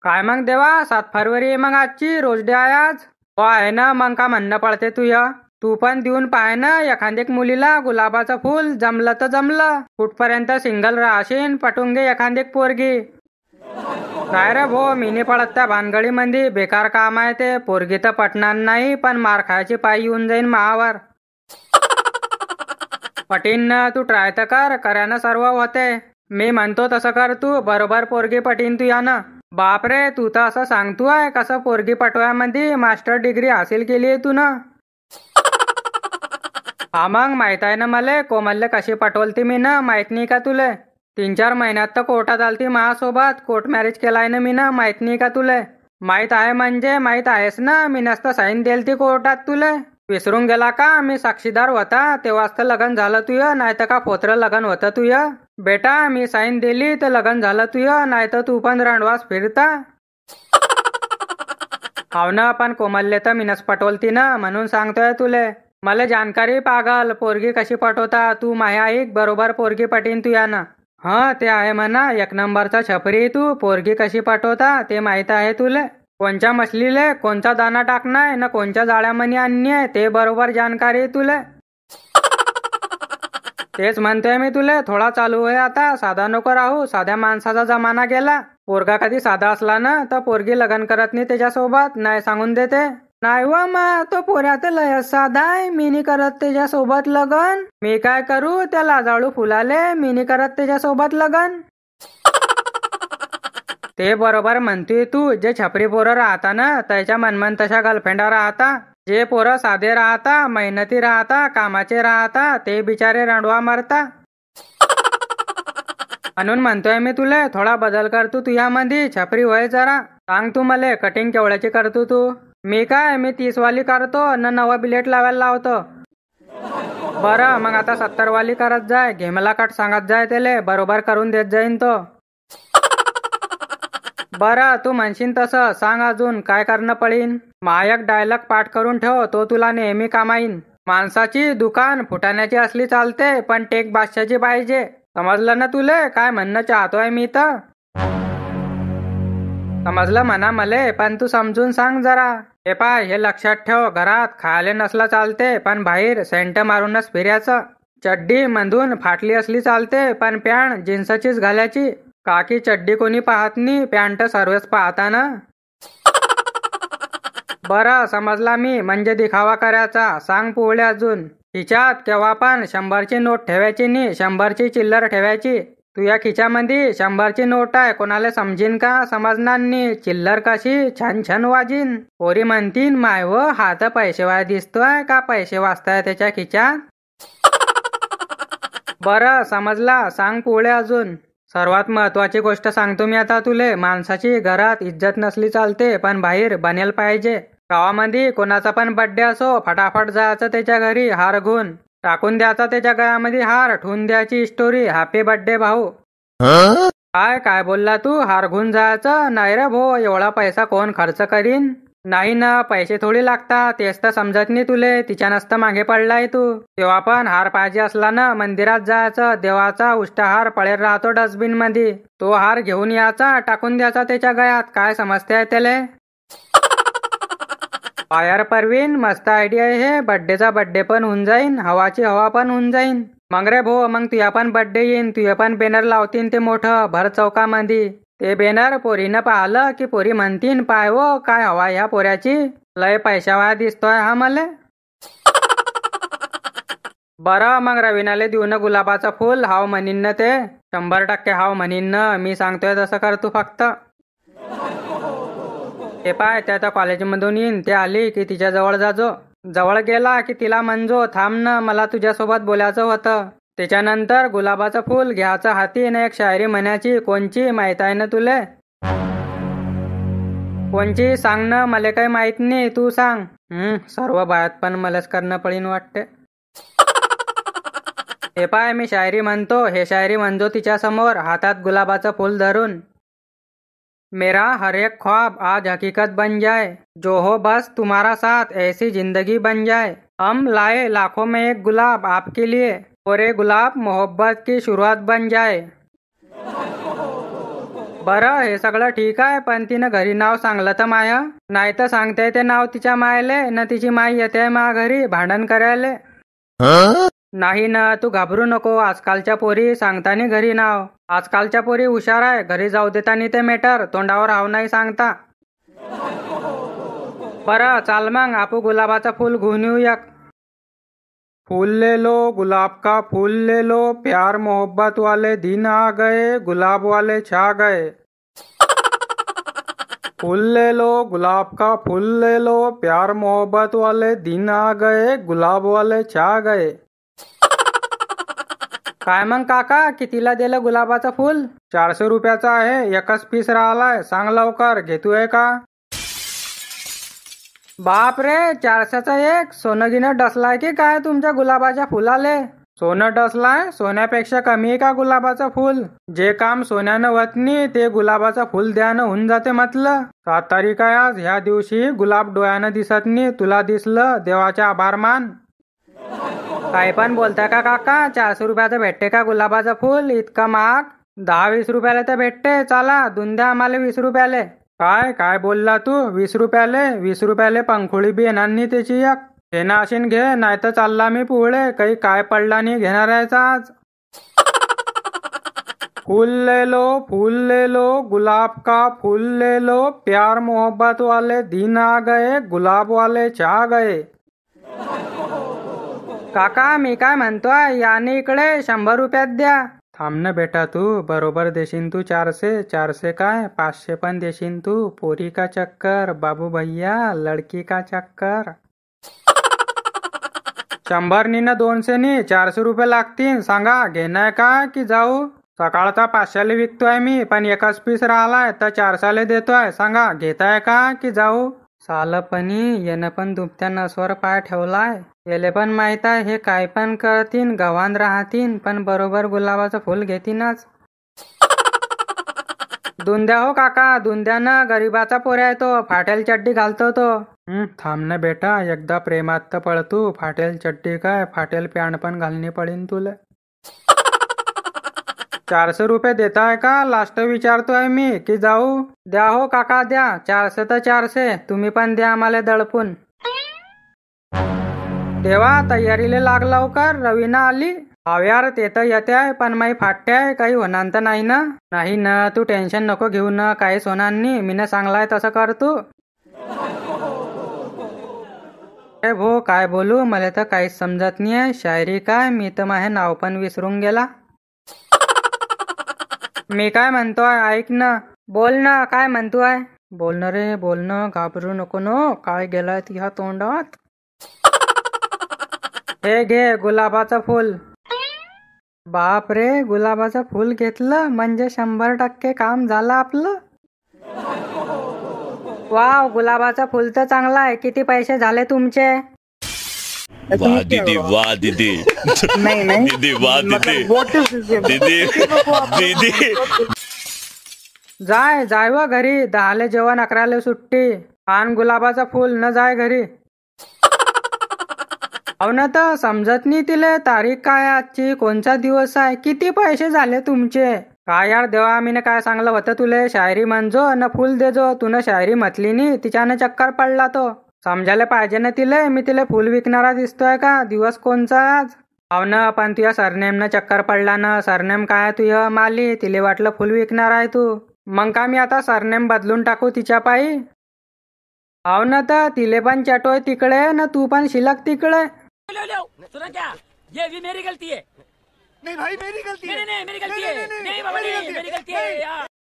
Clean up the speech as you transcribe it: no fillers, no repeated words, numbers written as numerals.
काय मग देवा, 7 फरवरी आहे मग आजची, रोज डे आहे आज. हो आहे ना, मग का म्हणणं पडते तुया. तू पण देऊन पाय ना एखादी मुलीला गुलाबाचं फूल, जमलं तर जमलं. कुठपर्यंत सिंगल राहशील, पटून घे एखादी पोरगी. काय रे भो, मी नाही पडत त्या भानगडीमध्ये, बेकार काम आहे ते. पोरगी तर पटणार नाही, पण मार खायची पायी येऊन जाईन मावर. पटीन ना, तू ट्राय तर कर, करानं सर्व होते. मी म्हणतो तसं कर तू, बरोबर पोरगी पटीन तू यानं. बापरे, तू तर असं सांगतोय कसं पोरगी पटवायमध्ये मास्टर डिग्री हासिल केली आहे तू ना. हा मग माहित आहे ना मले, कोमलले कशी पटवलती मी ना, माहित नाही का तुले. 3-4 महिन्यात तर कोर्टात आलती माझ्यासोबत, कोर्ट मॅरेज केलाय ना मी ना, माहित नाही का तुले. माहित आहे म्हणजे माहित आहेस ना, मी नसतं साईन देलती कोर्टात तुले. विसरून गेला का, मी साक्षीदार होता तेव्हाच तर लग्न झालं तुझं, नाही तर का फोत्र लग्न होतं तुझं. बेटा मी साईन दिली तर लग्न झालं तुझं, नाही तर तू पण रणवास फिरता. हाव ना, पण कोमलले तर मीनच पटवलती ना, म्हणून सांगतोय तुले. मला जानकारी पागल, पोरगी कशी पटवता तू माया ऐक, बरोबर पोरगी पटीन तू यानं. हा ते आहे म्हणा, 1 नंबरचा छपरी तू. पोरगी कशी पटवता ते माहित आहे तुले. कोणच्या मछलीले कोणचा दाना टाकणार ना, कोणच्या जाळ्यामध्ये आणणे ते बरोबर जानकारी तुले. तेच म्हणतोय मी तुले, थोडा चालू आहे आता, साधा नको राहू. साध्या माणसाचा जमाना गेला. पोरगा कधी साधा असला ना तर पोरगी लग्न करत नाही त्याच्यासोबत, नाही सांगून देते. नाही व मा, तो पोऱ्या तर लय साधा आहे, मी नाही करत त्याच्यासोबत लगन. मी काय करू त्या लाजाळू फुलाले, मी नाही करत त्याच्यासोबत लगन. ते बरोबर म्हणतोय तू, जे छपरी पोरं राहता ना त्याच्या मनमन तशा गर्लफ्रेंडा राहता. जे पोरं साधे राहता, मेहनती राहता, कामाचे राहता, ते बिचारे रंडवा मरता. म्हणून म्हणतोय मी तुले, थोडा बदल कर तू तुझ्यामध्ये, छपरी होय जरा. सांग तू मले, कटिंग केवढ्याची करतो तू. मी काय, मी 30 वाली करतो न 9 बिलेट लावायला लावतो. बरं मग आता 70 वाली करत जाय, घे मला कट सांगत जाय त्याले, बरोबर करून देत जाईन तो. बरं तू म्हणशील तसं, सांग अजून काय करणं पडीन. मायक डायलॉग पाठ करून ठेव, तो तुला नेहमी कामाईन. माणसाची दुकान फुटाण्याची असली चालते, पण टेक बादशाची पाहिजे. समजलं ना तुले काय म्हणणं चाहतोय मी तर. समजलं म्हणा मले, पण तू समजून सांग जरा. हे पाय, हे लक्षात ठेव, घरात खायला नसला चालते, पण बाहेर सेंट मारूनच फिरायचं. चड्डी मधून फाटली असली चालते, पण पॅन्ट जीन्सचीच घालायची. काकी चड्डी कोणी पाहत नाही, पॅन्ट सर्वच पाहता ना. बरं समजला मी, म्हणजे दिखावा करायचा. सांग पुढे अजून. खिच्यात केव्हा पण 100ची नोट ठेवायची नाही, 100ची चिल्लर ठेवायची. तुझ्या खिच्यामध्ये 100ची नोट आहे, कोणाला समजीन का, समजणार नाही. चिल्लर कशी छान छान वाजीन. पोरी म्हणतीन, माय व हा तर पैसेवाय दिसतोय, का पैसे वाचताय त्याच्या खिच्यात. बरं समजला, सांग पुढे अजून. सर्वात महत्वाची गोष्ट सांगतो मी आता तुले. माणसाची घरात इज्जत नसली चालते, पण बाहेर बनेल पाहिजे. गावामध्ये कोणाचा पण बर्थडे असो, फटाफट जायचं त्याच्या घरी, हार घेऊन टाकून द्यायचा त्याच्या गळ्यामध्ये हार, ठेवून द्यायची स्टोरी, हॅपी बर्थडे भाऊ. काय बोलला तू, हार घेऊन जायचं. नाही रे भो, एवढा पैसा कोण खर्च करीन. नाही ना, पैसे थोडी लागतात, तेच तर समजत नाही तुले. तिच्या नसतं मागे पडलाय तू. तेव्हा पण हार पाहिजे असला ना, मंदिरात जायचं, देवाचा उष्टहार पळेल राहतो डस्टबिन मध्ये, तो हार घेऊन यायचा, टाकून द्यायचा त्याच्या गळ्यात. काय समजते त्याले. फायर परवीन, मस्त आयडिया आहे हे. बर्थडेचा बर्थडे पण होऊन जाईन, हवाची हवा पण होऊन जाईन. मग रे भो, मग तुझ्या पण बर्थडे येईन, तुझ्या पण बॅनर लावतीन ते मोठं भर चौकामध्ये. ते बॅनर पोरीनं पाहिलं की पोरी म्हणतीन, पाय वो काय हवा ह्या पोऱ्याची, लय पैशावाया दिसतोय हा मले. बरं मग रवीनाले देऊ ना गुलाबाचं फुल, हाव म्हणीन ना ते. 100% हाव म्हणीन ना, मी सांगतोय तसं कर तू फक्त. ते पाय, त्या कॉलेजमधून येईन, ते आली की तिच्या जवळ जाजो. जवळ गेला की तिला म्हणजो, थांब ना, मला तुझ्यासोबत बोलायचं होतं. त्याच्यानंतर गुलाबाचं फुल घ्यायचं हाती ना, एक शायरी म्हणायची. कोणची माहित आहे ना तुले. कोणची सांग ना, मला काही माहित नाही, तू सांग. सर्व बायात पण मलाच करणं पडीन वाटते. हे पाय, मी शायरी म्हणतो, हे शायरी म्हणजो तिच्या समोर, हातात गुलाबाचं फुल धरून. मेरा हर एक ख्वाब आज हकीकत बन जाए, जो हो बस तुम्हारा साथ ऐसी जिंदगी बन जाए. हम लाए लाखों में एक गुलाब आपके लिए, और ये गुलाब मोहब्बत की शुरुआत बन जाए. बरं हे सगळं ठीक आहे, पण तिनं घरी नाव सांगलं तर माय नाही तर सांगते ते नाव तिच्या मायले न तिची माई येते मा घरी भांडण करायले. नाही ना तू घाबरू नको, आजकालच्या पोरी सांगतानी घरी नाव. आजकालच्या पोरी हुशार आहे, घरी जाऊ देतानी ते मेटर तोंडावर हाव नाही सांगता. बरं चाल मग आपू गुलाबाचं फूल घेऊन येऊ एक. फूल ले लो गुलाब का फूल ले लो, प्यार मोहब्बत वाले दिन आ गए, गुलाब वाले छा गए. फूल ले लो गुलाब का फूल ले लो, प्यार मोहब्बत वाले दिन आ गए, गुलाब वाले छा गए. काय मग काका कितीला दिलं गुलाबाचं फूल? 400 रुपयाचं आहे, एकच पीस राहिलाय, सांग लवकर घेतोय का? बाप रे 400चं एक? सोनं गिनं डसलाय की काय तुमच्या गुलाबाच्या फुलाले? सोनं डसलाय? सोन्यापेक्षा कमी आहे का गुलाबाचं फूल? जे काम सोन्यानं होत नाही ते गुलाबाचं फूल द्यानं होऊन जाते म्हटलं. 7 तारीख आहे आज, ह्या दिवशी गुलाब डोळ्यानं दिसत नाही, तुला दिसलं देवाचे आभार मान. काही पण बोलताय का काका? 400 रुपयाचं भेटते का गुलाबाचं फूल? इतका महाग? 10-20 रुपयाला तर भेटते. चला देऊन द्या आम्हाला 20 रुपयाले. काय बोलला तू? 20 रुपयाले? 20 रुपयाले पंखुळी बी येणार नाही त्याची एक. घेणं असेन घे, नाही तर चालला मी पुढे, काही काय पडला नाही घेणार यायचा आज. फूल ले लो गुलाब का फूल ले लो, प्यार मोहब्बत वाले दिन आ गए, गुलाब वाले छा गए. काका मी काय म्हणतोय, याने इकडे 100 रुपयात द्या. थांब ना बेटा तू, बरोबर देशील तू 400 काय 500 पण देशील तू. पोरी का चक्कर बाबू भैया, लडकी का चक्कर. 100 नी ना 200 नी 400 रुपये लागतील. सांगा घेणार का की जाऊ? सकाळचा 500ला विकतोय मी, पण एकच पीस राहिलाय तर 400ला देतोय. सांगा घेताय का की जाऊ? सालपणी येणं पण दुभत्या नसवर पाय ठेवलाय. याले पण माहित आहे हे काय पण करतीन, गव्हाण राहतीन, पण बरोबर गुलाबाचं फुल घेतीनच. दून द्या हो काका, दून द्या ना, गरीबाचा पोऱ्या आहे तो, फाटेल चड्डी घालतो तो. थांब ना बेटा, एकदा प्रेमात तर पड तू. फाटेल चड्डी काय फाटेल पॅन्ट पण घालणी पडीन तुला. 400 रुपये देताय का? लास्ट विचारतोय मी की जाऊ? द्या हो काका द्या. 400 तर 400, तुम्ही पण द्या आम्हाला दडपून. देवा तयारीला लाग लवकर, रवीना आली. हाव यार ते तर येते आहे, पण माई फाटते आहे, काही होणार तर नाही ना? नाही ना तू टेन्शन नको घेऊ ना, काहीच होणार नाही, मीनं सांगलाय तसं कर तू. भो काय बोलू, मला तर काहीच समजत नाही आहे. शायरी काय, मी तर माझे नाव पण विसरून गेला. मी काय म्हणतोय ऐक ना. बोल ना काय म्हणतोय? बोल ना रे बोल ना, घाबरू नको न, काय गेलाय तुझ्या तोंडात? हे घे गुलाबाचं फूल. बाप रे गुलाबाचं फूल घेतलं म्हणजे 100% काम झालं आपलं. वाव गुलाबाचं फूल तर चांगला आहे. किती पैसे झाले तुमचे? वाह दीदी वाह दीदी. नहीं दीदी वाह दीदी. दीदी दीदी. जाय व घरी, 10ला जेवण 11ला सुट्टी. आण गुलाबाचं फूल न जाय घरी. हो ना तर समजत नाही तिले, तारीख काय आजची, कोणचा दिवस आहे, किती पैसे झाले तुमचे? काय यार देवा, मीने काय सांगलं होतं तुले, शायरी म्हणजो न फुल देजो. तू न शायरी म्हटली नी, तिच्यानं चक्कर पडला तो. समजायला पाहिजे ना तिले, मी तिले फुल विकणारा दिसतोय का? दिवस कोणचा आज? हो ना, पण तुझ्या सरनेम न चक्कर पडला ना. सरनेम काय तुझ्या माली, तिले वाटलं फुल विकणार आहे तू. मग का मी आता सरनेम बदलून टाकू तिच्या पायी? हो ना तर तिले पण चटोय तिकडे न तू पण शिलक तिकडे. सुना क्या, ये भी मेरी गलती है. नहीं भाई मेरी गलती है. नहीं मेरी गलती है. नहीं बाबा नहीं मेरी गलती है.